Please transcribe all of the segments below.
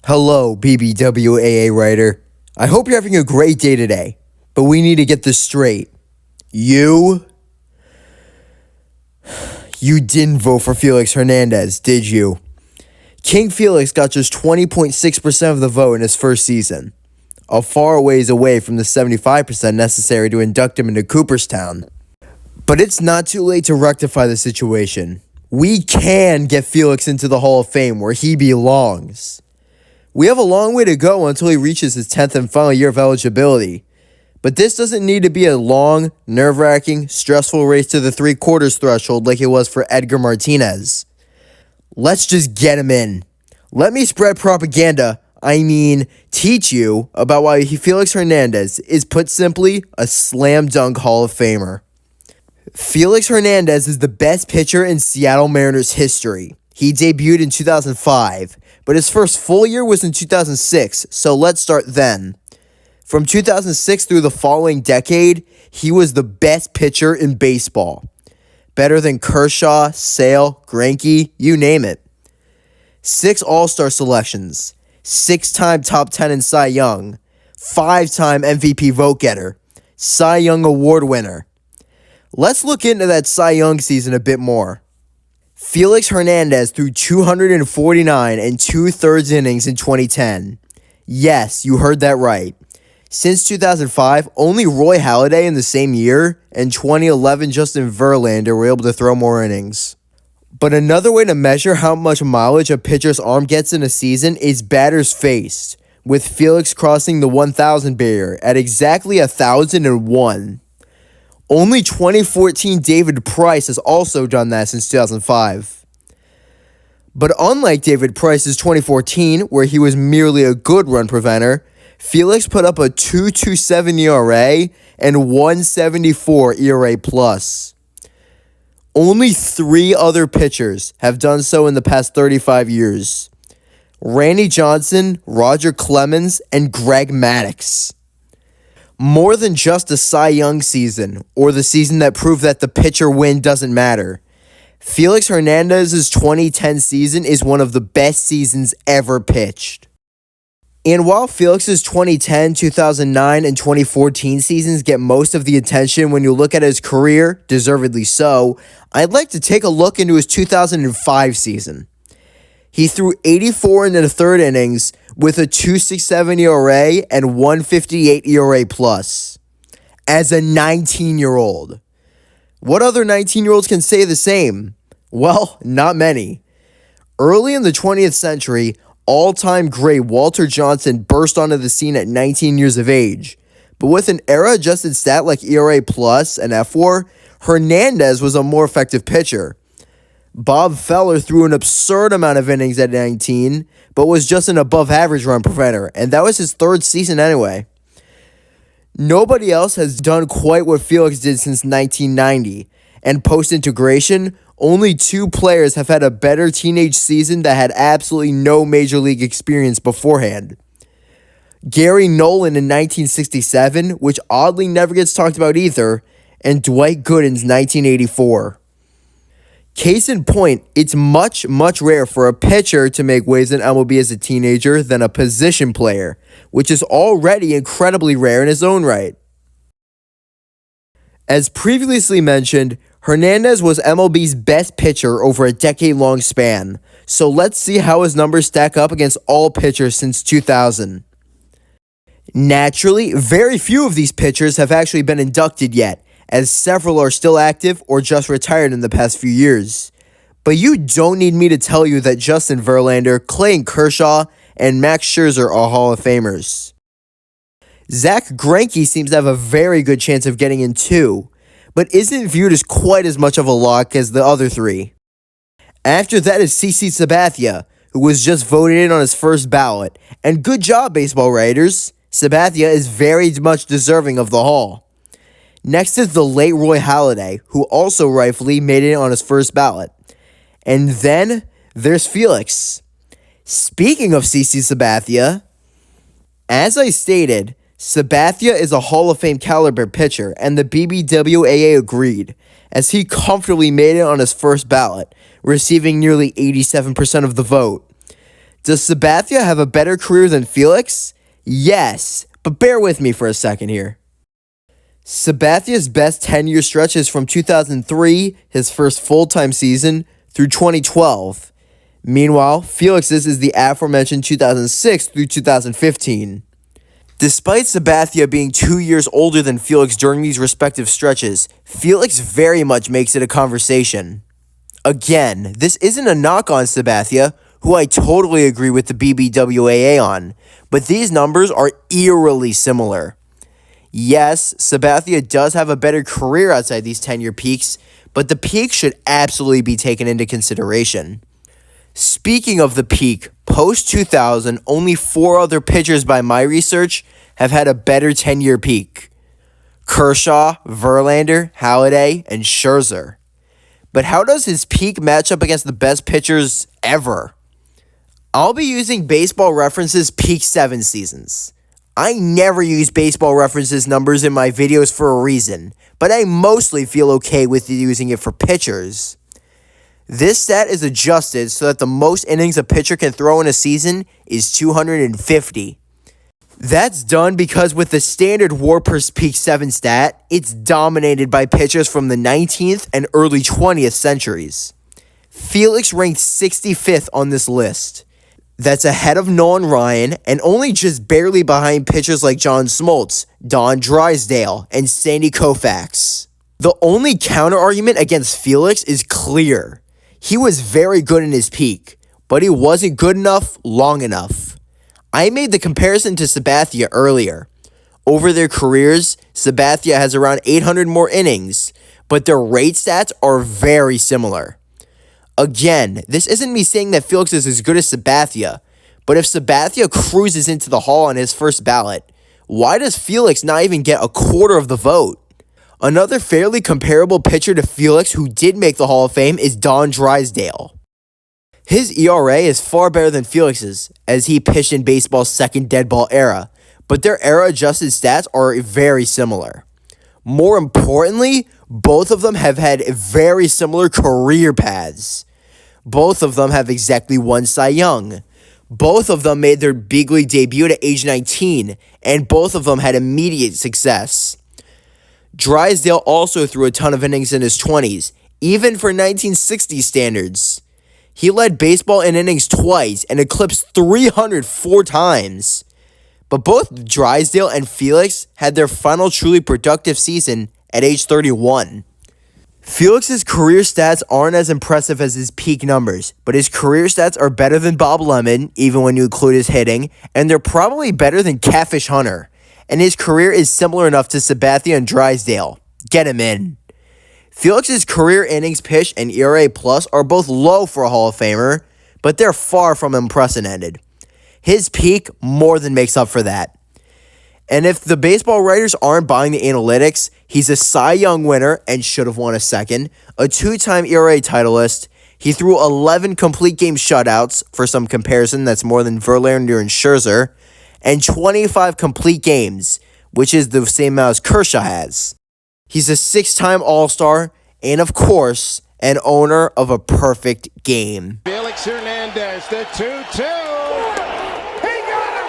Hello, BBWAA writer. I hope you're having a great day today, but we need to get this straight. You didn't vote for Felix Hernández, did you? King Felix got just 20.6% of the vote in his first season, a far ways away from the 75% necessary to induct him into Cooperstown. But it's not too late to rectify the situation. We can get Felix into the Hall of Fame where he belongs. We have a long way to go until he reaches his 10th and final year of eligibility. But this doesn't need to be a long, nerve-wracking, stressful race to the three-quarters threshold like it was for Edgar Martinez. Let's just get him in. Let me spread propaganda, teach you about why Felix Hernández is, put simply, a slam dunk Hall of Famer. Felix Hernández is the best pitcher in Seattle Mariners history. He debuted in 2005, but his first full year was in 2006, so let's start then. From 2006 through the following decade, he was the best pitcher in baseball. Better than Kershaw, Sale, Greinke, you name it. 6 All-Star selections, 6-time top 10 in Cy Young, 5-time MVP vote getter, Cy Young Award winner. Let's look into that Cy Young season a bit more. Felix Hernández threw 249 and 2/3 innings in 2010. Yes, you heard that right. Since 2005, only Roy Halladay in the same year and 2011 Justin Verlander were able to throw more innings. But another way to measure how much mileage a pitcher's arm gets in a season is batters faced, with Felix crossing the 1,000 barrier at exactly 1,001. Only 2014 David Price has also done that since 2005. But unlike David Price's 2014, where he was merely a good run preventer, Felix put up a 2.27 ERA and 1.74 ERA plus. Only 3 other pitchers have done so in the past 35 years. Randy Johnson, Roger Clemens, and Greg Maddux. More than just a Cy Young season, or the season that proved that the pitcher win doesn't matter. Felix Hernández's 2010 season is one of the best seasons ever pitched. And while Felix's 2010, 2009, and 2014 seasons get most of the attention when you look at his career, deservedly so, I'd like to take a look into his 2005 season. He threw 84 1/3 innings with a 2.67 ERA and 1.58 ERA plus. As a 19-year-old. What other 19-year-olds can say the same? Well, not many. Early in the 20th century, all-time great Walter Johnson burst onto the scene at 19 years of age. But with an era-adjusted stat like ERA plus and F4, Hernández was a more effective pitcher. Bob Feller threw an absurd amount of innings at 19, but was just an above-average run preventer, and that was his 3rd season anyway. Nobody else has done quite what Felix did since 1990, and post-integration, only 2 players have had a better teenage season that had absolutely no major league experience beforehand. Gary Nolan in 1967, which oddly never gets talked about either, and Dwight Gooden's 1984. Case in point, it's much, much rarer for a pitcher to make waves in MLB as a teenager than a position player, which is already incredibly rare in his own right. As previously mentioned, Hernández was MLB's best pitcher over a decade-long span, so let's see how his numbers stack up against all pitchers since 2000. Naturally, very few of these pitchers have actually been inducted yet, as several are still active or just retired in the past few years. But you don't need me to tell you that Justin Verlander, Clayton Kershaw, and Max Scherzer are Hall of Famers. Zach Greinke seems to have a very good chance of getting in too, but isn't viewed as quite as much of a lock as the other 3. After that is CC Sabathia, who was just voted in on his first ballot, and good job, baseball writers. Sabathia is very much deserving of the Hall. Next is the late Roy Halladay, who also rightfully made it on his first ballot. And then there's Felix. Speaking of CC Sabathia, as I stated, Sabathia is a Hall of Fame caliber pitcher, and the BBWAA agreed, as he comfortably made it on his first ballot, receiving nearly 87% of the vote. Does Sabathia have a better career than Felix? Yes, but bear with me for a second here. Sabathia's best 10-year stretch is from 2003, his first full-time season, through 2012. Meanwhile, Felix's is the aforementioned 2006 through 2015. Despite Sabathia being 2 years older than Felix during these respective stretches, Felix very much makes it a conversation. Again, this isn't a knock on Sabathia, who I totally agree with the BBWAA on, but these numbers are eerily similar. Yes, Sabathia does have a better career outside these 10-year peaks, but the peak should absolutely be taken into consideration. Speaking of the peak, post-2000, only 4 other pitchers by my research have had a better 10-year peak. Kershaw, Verlander, Halladay, and Scherzer. But how does his peak match up against the best pitchers ever? I'll be using Baseball Reference's peak 7 seasons. I never use Baseball Reference's numbers in my videos for a reason, but I mostly feel okay with using it for pitchers. This stat is adjusted so that the most innings a pitcher can throw in a season is 250. That's done because with the standard WAR per peak 7 stat, it's dominated by pitchers from the 19th and early 20th centuries. Felix ranked 65th on this list. That's ahead of Nolan Ryan and only just barely behind pitchers like John Smoltz, Don Drysdale, and Sandy Koufax. The only counter-argument against Felix is clear. He was very good in his peak, but he wasn't good enough long enough. I made the comparison to Sabathia earlier. Over their careers, Sabathia has around 800 more innings, but their rate stats are very similar. Again, this isn't me saying that Felix is as good as Sabathia, but if Sabathia cruises into the Hall on his first ballot, why does Felix not even get a quarter of the vote? Another fairly comparable pitcher to Felix who did make the Hall of Fame is Don Drysdale. His ERA is far better than Felix's, as he pitched in baseball's second dead ball era, but their era-adjusted stats are very similar. More importantly, both of them have had very similar career paths. Both of them have exactly 1 Cy Young. Both of them made their big league debut at age 19, and both of them had immediate success. Drysdale also threw a ton of innings in his 20s, even for 1960 standards. He led baseball in innings twice and eclipsed 300 4 times. But both Drysdale and Felix had their final truly productive season at age 31. Felix's career stats aren't as impressive as his peak numbers, but his career stats are better than Bob Lemon, even when you include his hitting, and they're probably better than Catfish Hunter. And his career is similar enough to Sabathia and Drysdale. Get him in. Felix's career innings pitched and ERA plus are both low for a Hall of Famer, but they're far from unprecedented. His peak more than makes up for that. And if the baseball writers aren't buying the analytics, he's a Cy Young winner and should have won a second, a 2-time ERA titleist. He threw 11 complete game shutouts, for some comparison that's more than Verlander and Scherzer, and 25 complete games, which is the same amount as Kershaw has. He's a 6-time All-Star, and of course, an owner of a perfect game. Felix Hernández, the 2-2. He got him!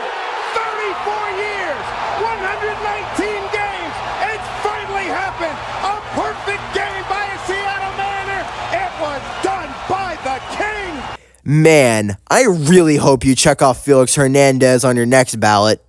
34 years, 119 games. It's finally happened. A perfect game by a Seattle Mariner. It was done by the King. Man, I really hope you check off Felix Hernández on your next ballot.